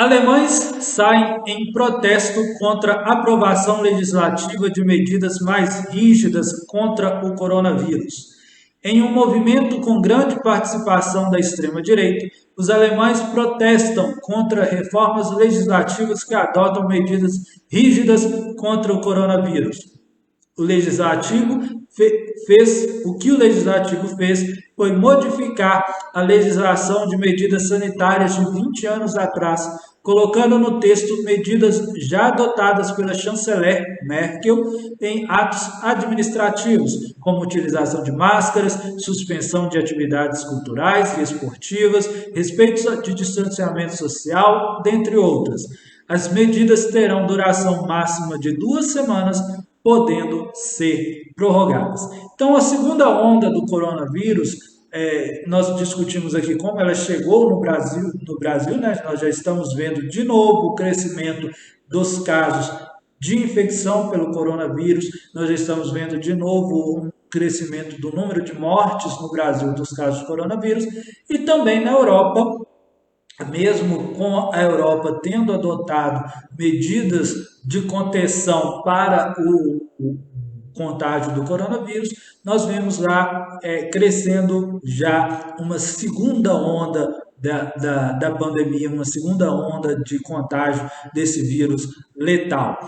Alemães saem em protesto contra a aprovação legislativa de medidas mais rígidas contra o coronavírus. Em um movimento com grande participação da extrema-direita, os alemães protestam contra reformas legislativas que adotam medidas rígidas contra o coronavírus. O que o legislativo fez foi modificar a legislação de medidas sanitárias de 20 anos atrás, colocando no texto medidas já adotadas pela chanceler Merkel em atos administrativos, como utilização de máscaras, suspensão de atividades culturais e esportivas, respeito de distanciamento social, dentre outras. As medidas terão duração máxima de 2 semanas, podendo ser prorrogadas. Então, a segunda onda do coronavírus, nós discutimos aqui como ela chegou no Brasil, né? Nós já estamos vendo de novo o crescimento dos casos de infecção pelo coronavírus, nós já estamos vendo de novo um crescimento do número de mortes no Brasil dos casos de coronavírus, e também na Europa, mesmo com a Europa tendo adotado medidas de contenção para o contágio do coronavírus, nós vemos lá crescendo já uma segunda onda da pandemia, uma segunda onda de contágio desse vírus letal.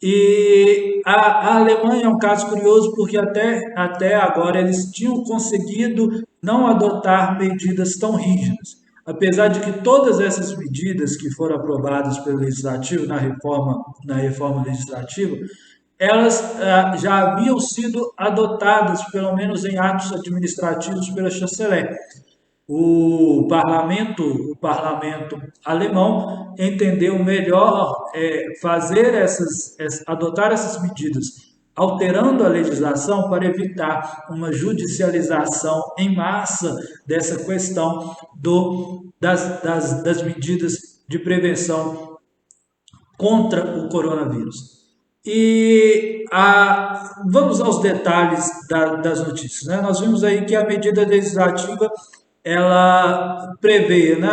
E a Alemanha é um caso curioso porque até agora eles tinham conseguido não adotar medidas tão rígidas. Apesar de que todas essas medidas que foram aprovadas pelo Legislativo na reforma legislativa, elas já haviam sido adotadas, pelo menos em atos administrativos, pela chanceler. O parlamento alemão entendeu melhor adotar essas medidas, alterando a legislação para evitar uma judicialização em massa dessa questão das medidas de prevenção contra o coronavírus. Vamos aos detalhes das notícias, né? Nós vimos aí que a medida legislativa ela prevê, né,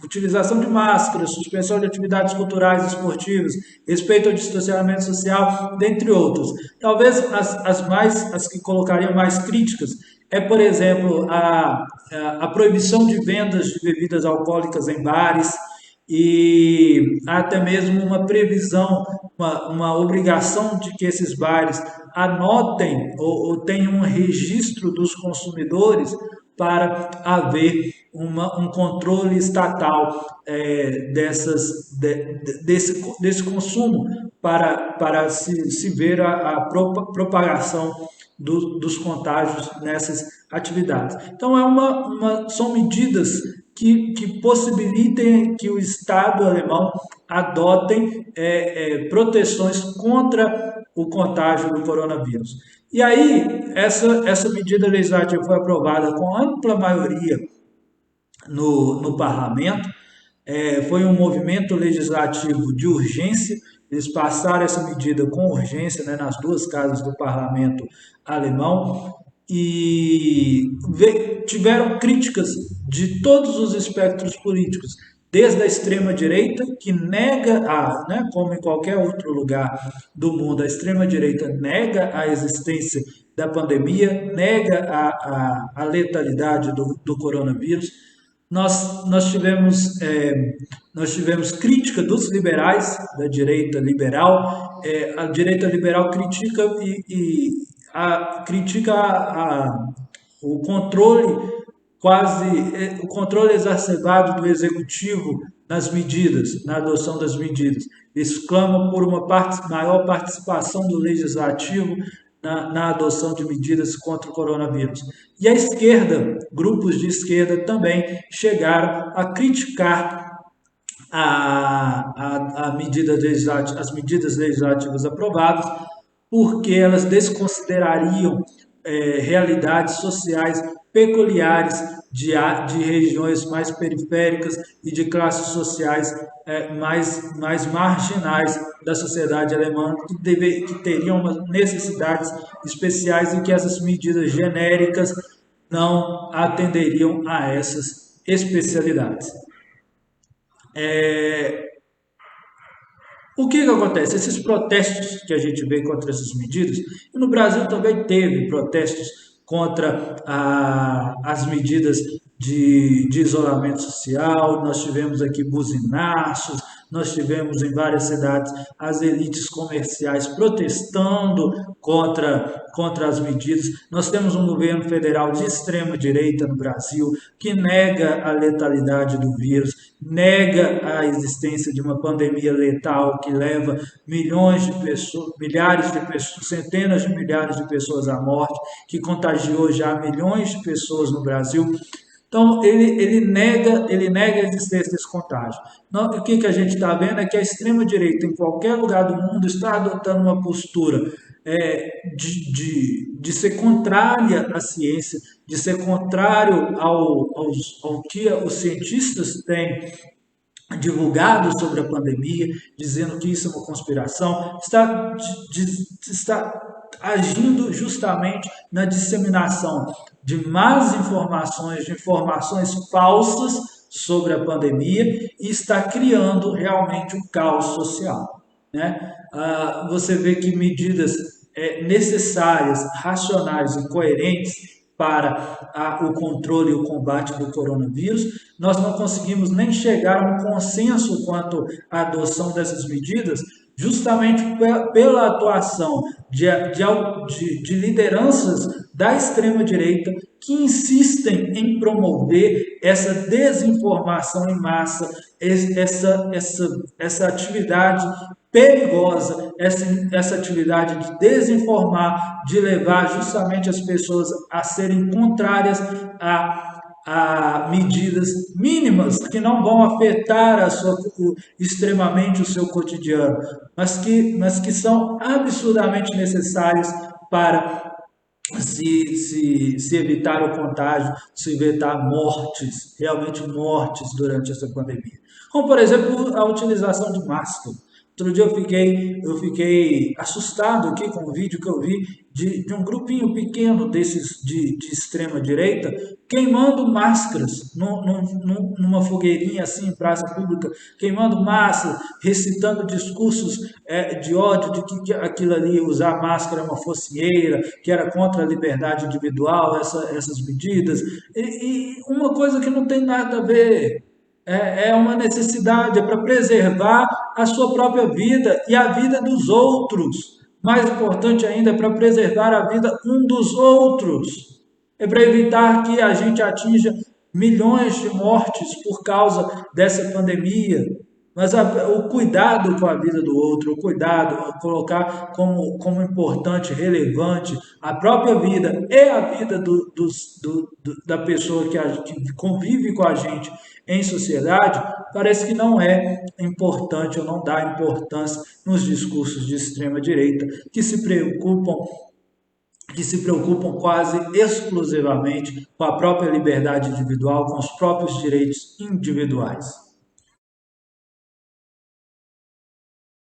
utilização de máscaras, suspensão de atividades culturais e esportivas, respeito ao distanciamento social, dentre outros. Talvez as que colocariam mais críticas por exemplo, a proibição de vendas de bebidas alcoólicas em bares, e até mesmo uma previsão, uma obrigação de que esses bares anotem ou tenham um registro dos consumidores para haver um controle estatal desse consumo, para se ver a propagação dos contágios nessas atividades. Então, são medidas que possibilitem que o Estado alemão adotem proteções contra o contágio do coronavírus. E aí, essa medida legislativa foi aprovada com ampla maioria no parlamento. Foi um movimento legislativo de urgência. Eles passaram essa medida com urgência, né, nas duas casas do parlamento alemão, e tiveram críticas de todos os espectros políticos, desde a extrema-direita, que nega, como em qualquer outro lugar do mundo, a extrema-direita nega a existência da pandemia, nega a letalidade do coronavírus. Nós tivemos crítica dos liberais, da direita liberal. A direita liberal critica o controle o controle exacerbado do executivo na adoção das medidas. Eles clamam por uma maior participação do legislativo na adoção de medidas contra o coronavírus. E a esquerda, grupos de esquerda também chegaram a criticar as medidas legislativas aprovadas, porque elas desconsiderariam realidades sociais peculiares de regiões mais periféricas e de classes sociais mais marginais da sociedade alemã, que teriam necessidades especiais e que essas medidas genéricas não atenderiam a essas especialidades. O que acontece? Esses protestos que a gente vê contra essas medidas, e no Brasil também teve protestos contra as medidas de isolamento social, nós tivemos aqui buzinaços, nós tivemos em várias cidades as elites comerciais protestando contra as medidas. Nós temos um governo federal de extrema direita no Brasil que nega a letalidade do vírus, nega a existência de uma pandemia letal que leva milhões de pessoas, milhares de pessoas, centenas de milhares de pessoas à morte, que contagiou já milhões de pessoas no Brasil. Então, ele nega a existência desse contágio. O que a gente está vendo é que a extrema-direita, em qualquer lugar do mundo, está adotando uma postura de ser contrária à ciência, de ser contrário ao que os cientistas têm divulgado sobre a pandemia, dizendo que isso é uma conspiração, está agindo justamente na disseminação de más informações, de informações falsas sobre a pandemia e está criando realmente um caos social. Né? Você vê que medidas necessárias, racionais e coerentes para o controle e o combate do coronavírus, nós não conseguimos nem chegar a um consenso quanto à adoção dessas medidas, justamente pela atuação de lideranças da extrema-direita que insistem em promover essa desinformação em massa, essa atividade perigosa, essa atividade de desinformar, de levar justamente as pessoas a serem contrárias a medidas mínimas que não vão afetar extremamente o seu cotidiano, mas que são absurdamente necessárias para se evitar o contágio, se evitar mortes, realmente mortes durante essa pandemia. Como, por exemplo, a utilização de máscara. Outro dia eu fiquei assustado aqui com o vídeo que eu vi de um grupinho pequeno desses de extrema direita queimando máscaras numa fogueirinha assim em praça pública, queimando máscara, recitando discursos de ódio de que aquilo ali, usar máscara é uma focinheira, que era contra a liberdade individual, essas medidas, e uma coisa que não tem nada a ver. É uma necessidade, é para preservar a sua própria vida e a vida dos outros. Mais importante ainda, é para preservar a vida um dos outros. É para evitar que a gente atinja milhões de mortes por causa dessa pandemia. Mas o cuidado com a vida do outro, o cuidado, colocar como importante, relevante, a própria vida e a vida da pessoa que convive com a gente em sociedade, parece que não é importante ou não dá importância nos discursos de extrema direita que se preocupam quase exclusivamente com a própria liberdade individual, com os próprios direitos individuais.